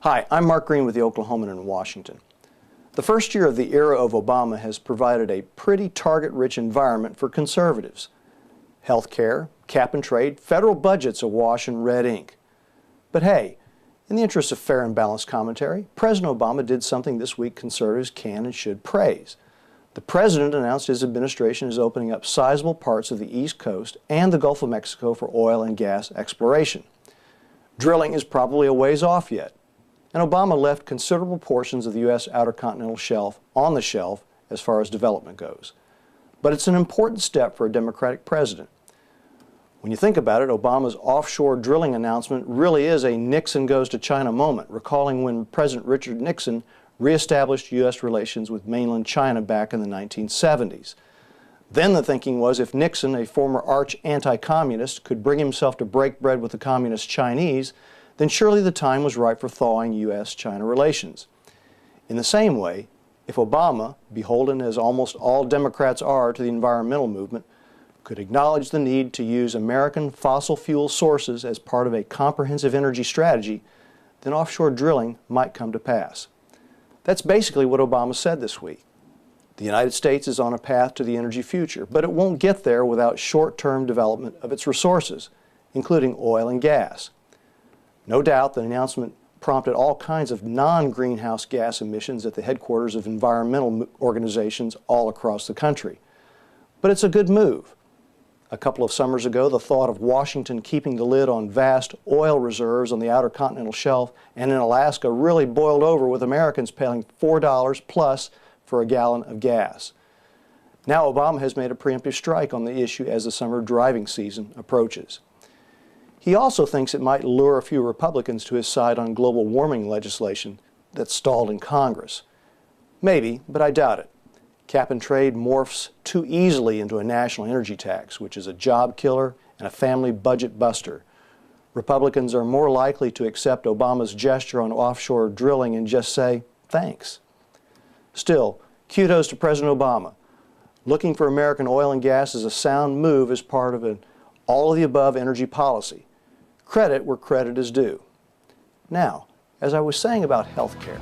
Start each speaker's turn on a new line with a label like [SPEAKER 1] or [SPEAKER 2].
[SPEAKER 1] Hi, I'm Mark Green with the Oklahoman in Washington. The first year of the era of Obama has provided a pretty target-rich environment for conservatives. Health care, cap and trade, federal budgets awash in red ink. But hey, in the interest of fair and balanced commentary, President Obama did something this week conservatives can and should praise. The President announced his administration is opening up sizable parts of the East Coast and the Gulf of Mexico for oil and gas exploration. Drilling is probably a ways off yet, and Obama left considerable portions of the U.S. Outer Continental Shelf on the shelf as far as development goes. But it's an important step for a Democratic president. When you think about it, Obama's offshore drilling announcement really is a Nixon goes to China moment, recalling when President Richard Nixon reestablished U.S. relations with mainland China back in the 1970s. Then the thinking was if Nixon, a former arch anti-communist, could bring himself to break bread with the communist Chinese, then surely the time was right for thawing U.S.-China relations. In the same way, if Obama, beholden as almost all Democrats are to the environmental movement, could acknowledge the need to use American fossil fuel sources as part of a comprehensive energy strategy, then offshore drilling might come to pass. That's basically what Obama said this week. The United States is on a path to the energy future, but it won't get there without short-term development of its resources, including oil and gas. No doubt the announcement prompted all kinds of non-greenhouse gas emissions at the headquarters of environmental organizations all across the country. But it's a good move. A couple of summers ago, the thought of Washington keeping the lid on vast oil reserves on the Outer Continental Shelf and in Alaska really boiled over with Americans paying $4 plus for a gallon of gas. Now Obama has made a preemptive strike on the issue as the summer driving season approaches. He also thinks it might lure a few Republicans to his side on global warming legislation that's stalled in Congress. Maybe, but I doubt it. Cap and trade morphs too easily into a national energy tax, which is a job killer and a family budget buster. Republicans are more likely to accept Obama's gesture on offshore drilling and just say, thanks. Still, kudos to President Obama. Looking for American oil and gas is a sound move as part of an all-of-the-above energy policy. Credit where credit is due. Now, as I was saying about health care,